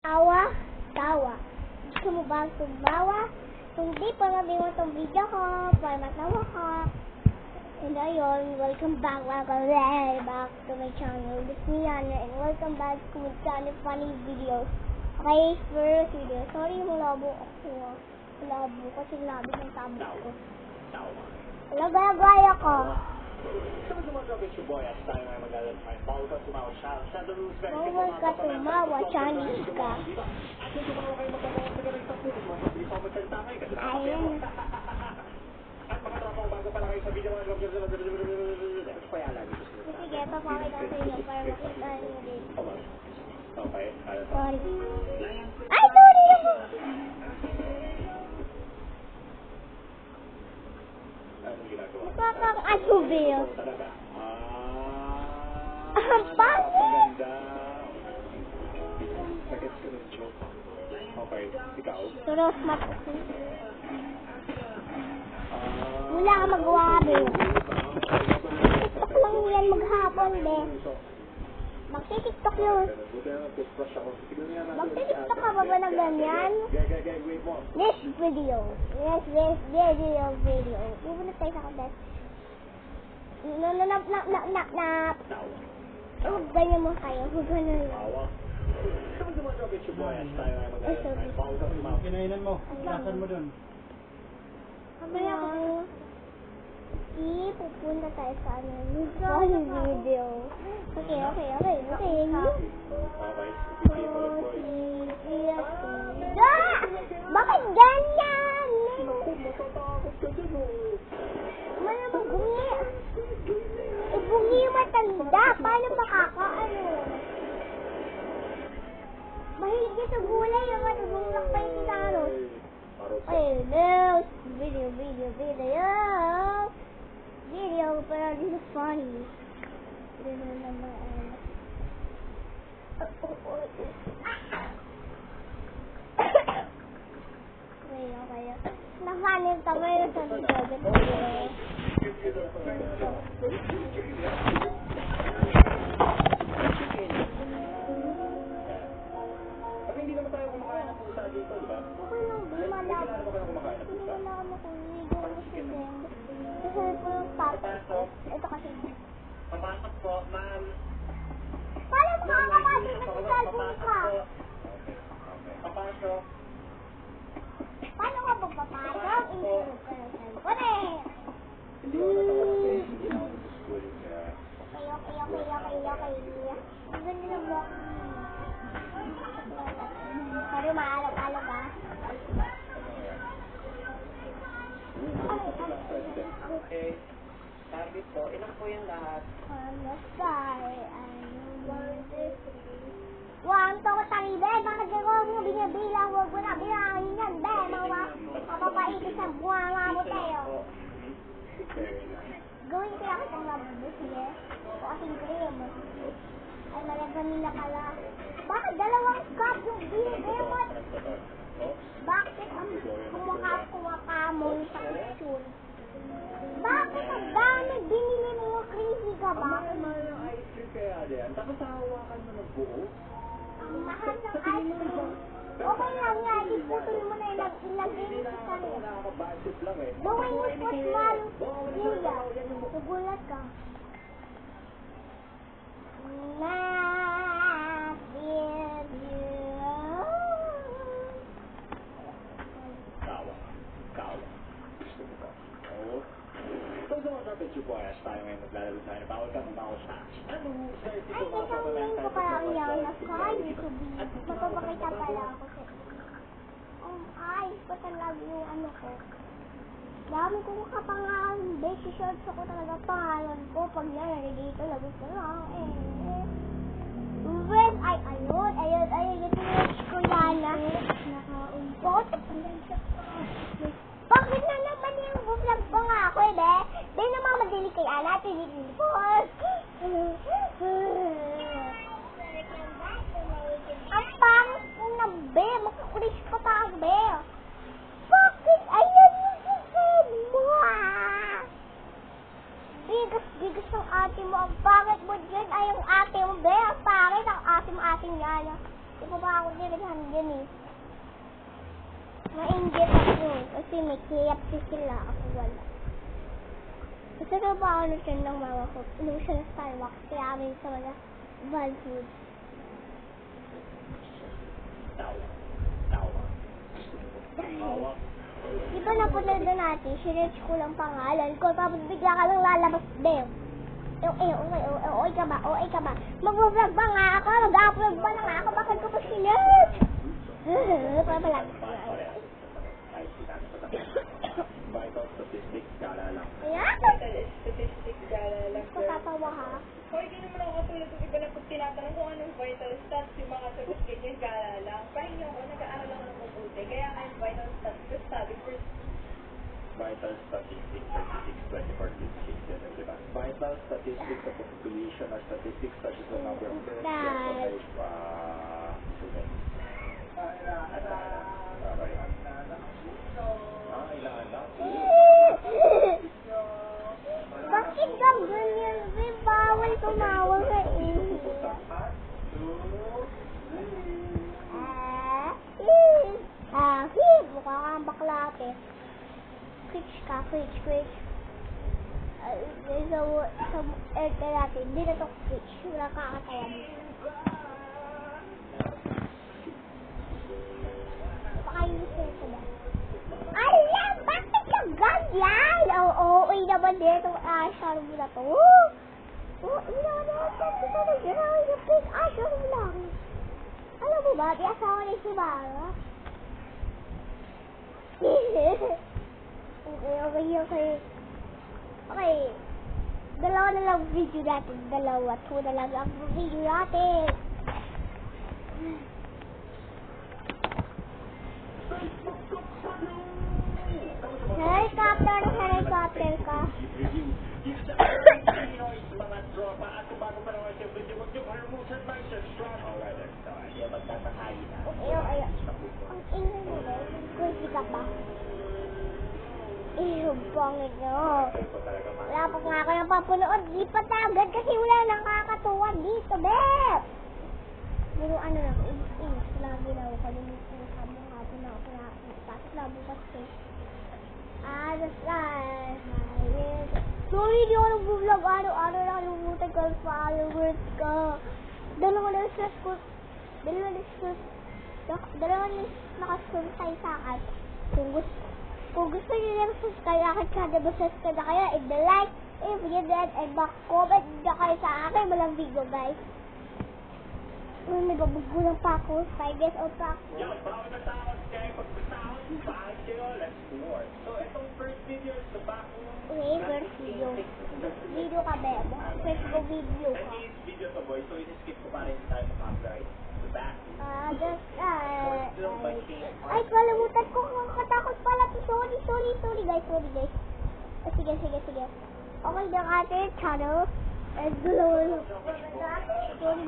Tawa. Gusto mo ba tumbawa? Kung di, panoodin mo itong video ko para matawa ka. And ayun, welcome back to my channel. It's me, Anna, and welcome back to my channel funny videos. Okay, first video. Sorry, malabo ako. Malabo kasi labis ng tablet ko. Wala gaya ko. Bawal ka tumawa, Chinese ka. Ayan. Sige, papakita ko sa inyo para makita nyo din. Sorry. Ay, sorry naman! Mukha kang asubil. Ang pangit! Turos matusin. Wala ka magawa, be. TikTok lang yan maghapon, be. Magti-TikTok yun. Magti-TikTok ka ba na ganyan? This video. Iwan na tayo sa kadas. Nap. Huwag ganyan mo kayo. Huwag ganyan lang. Kinainan mo. Lasan mo dun. Kamaya ko. Pupunta tayo sa video. Okay. Bakit ganyan? Wala mo bungi. Bungi yung matanda. Paano makakaano? Mahilig niya sa gulay. Yung matubulak pa yung titaros. Ay, no. Video. Pero this is funny. Video naman. Okay. Na-funny yung tamay na sa video. Hindi naman tayo kumakain ng pusa dito, di ba? Okay lang, di malabo. Wala ka makuligo na si Ben. Kasi po yung tapos. Ito kasi. Papasok po, ma'am. Paano makakapasok na si cellphone ka? Papasok. Paano ka magpapasok? Insurog ka ng cellphone eh. Hindi ako natawag hindi ako sa school. Okay. Ang ganda na mo. Sorry, maalog-alog ah. Okay. Target po. Ilan po yung lahat? On the sky, I know this. One, to ko talibe. Bakit gano'n mo binabilang? Huwag mo na bilangin yan, be. Mapapaitis sa buwanga mo tayo. Gawin kaya kitang labubo, sige. O kasing cream. Ay, malagamila pala. Bakit dalawang cup yung binigay? Bakit ang kumaka mo sa kitchen? Bakit ang dami binili mo? Crazy ka ba? Ang mahal ng ice cream kaya din. Tapos hahawakan mo ng buo. Ang mahal ng ice cream. Okay lang nga, iputol mo na ilagay mo sa kanila. Nakaka-budget lang eh. Gawin mo po small. Yuya, nagulat ka. Not with you. Tawa. Gusto mo ba? Oo. So, sa Picture Boys, tayo ngayon maglalaro tayo na bawal ka ng bawal sa ano? Ay, isang link ko pala ang yan na sa YouTube. Magpapakita pala ako sa ayos ko talaga yung ano ko. Dami ko kapangalan. Base shorts ako talaga pangalan ko. Pag yan, dito, labis ko lang. When ay, ayun, ito ko yana. Nakauntot. Bakit na naman yung vlog pa nga ako eh, be? Be naman madali kay Ana, tinitipos. Ang pangit ko na, be. Makakulis ko pa ang be. Bakit? Ayan yung sasad mo, Bigas ng ate mo. Ang pangit mo dyan ay yung ate mo, be. Ang pangit ang ate mo, ate niya. Di ba naghan yun eh. Mainggit ako. Kasi may KFC sila. Ako wala. Kasi na ba ako natin ng mama ko? Inom siya ng Starbucks. Kaya amin sa mga Val Food. Tawa. Di ba napunta doon natin? Sinerch ko lang pangalan ko. Tapos bigla ka lang lalabas din. Okay ka ba? Okay ka ba? Mag-vlog ba nga ako? Mag-upload ba na nga ako? Bakit ko pa sinerch? Papalag. Vital statistics, kala lang. Ayan? Statistics, gala lang. Patatawa ha? Hoy, di naman ako katulad ng iba na pag tinatanong kung anong vital stats, yung mga sagot ganyan, gala lang. Pahinga ako, nag-aaral ako ng mabuti. Kaya ngayon vital stats, just study first. Vital statistics, 36, 24, 56, diba? Vital statistics of the population are statistics such as the number of births, Dad. students. Ilan lang? Bakit ka ganyan? Bawal tumawag sa iyo. Mukha kang bakla eh. Twitch ka, Twitch. Sa airtel natin, hindi na to Twitch. Wala kakatawan. Pakainis ko ba? Alam! Bakit ka ganyan? Oo, naman din itong ashar mo na to. Oo, naman. Bakit ka nagyan? Yung ashar mo lang. Alam mo ba? Di asawa ni si Mara. Okay. Dalawa na lang video natin. Dalawa. 2 na lang ang video natin. Helicopter ka. Mga tropa at kung bago pa naman siya video, huwag niyo kalimutan mag-subscribe. Alright, yan magtatakayin na. Ay. Ang ingay mo ba? Crazy ka ba? Bangit nyo. Wala pa nga ako yung papunood. Di pa tagad kasi wala nang kakatuwan dito, Beb. Pero ano lang, inis. Lagi na ako. Kalimutin mo sa mga hapon na ako na. Tapos labo kasi. Sorry, di ako nag-vlog. Ano lang, lumutan ka ang followers ko. Dalawa na nakasubscribe sa akin. Kung gusto nyo lang subscribe akin, kada ba subscribe na kayo, and like, if you did, and comment na kayo sa akin, walang video, guys. May babagulang pa ako, 5 years old pa ako. Yan, bawal na tawag kayo. Pagpatawag, bahal kayo. Let's war. So, itong first video is the back. Okay, first video. Video ka, Bebo. First go video ka. This video to boy, so in-skip ko pa rin tayo sa copyright. The back. Ay, kalimutan ko. Katakot pala. Sorry, guys. Sige. Okay na ating channel. And dalawa lang. Sorry.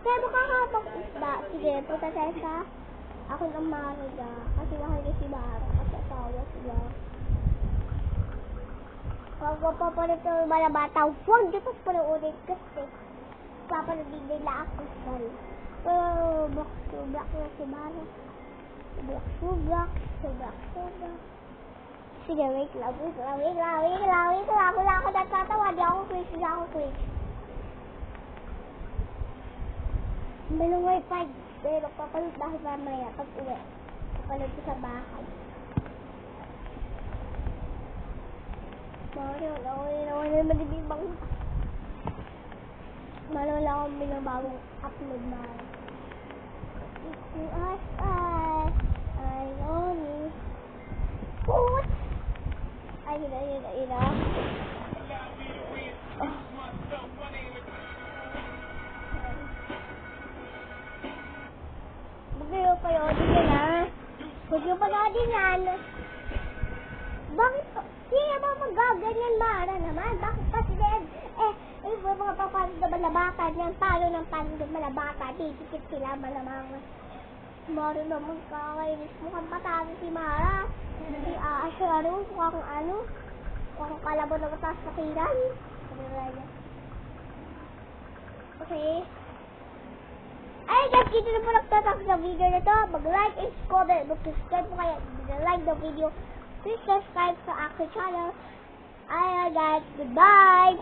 Kaya makakapag isda. Sige, punta tayo sa ako ng Mariga. Kasi mahal niya si Mara. Kasi asawa sila. Huwag mo pa pa nito mga bata. Huwag dito pa ulit kasi papanagin nila ako sal. Subak na si Mara. Subak. Sige, wait lang. Wala ako natatawa. Di ako quiz. May wifi. Pero papalit dahil mamaya pag uwi. Papalit ko sa bahay. Wala madibibang. Wala akong binabagong upload na. I only put. Ay, ina. Magayo kayo, Huwag yung panoodin yan. Bakit? Siya ba magaganyan, Mara naman? Bakit kasi mga papasok na malabatan yan. Paano ng malabatan? Dikit sila malamang. Mara naman kakainis. Mukhang patalo si Mara. Si Asher, mukhang kalabot na mataas na kilan. Okay. Ay guys, dito na po nagtatapos ng video na to. Mag-like and comment. Mag-subscribe po kayo. Like the video. Please subscribe sa aking channel. Ayan guys, goodbye!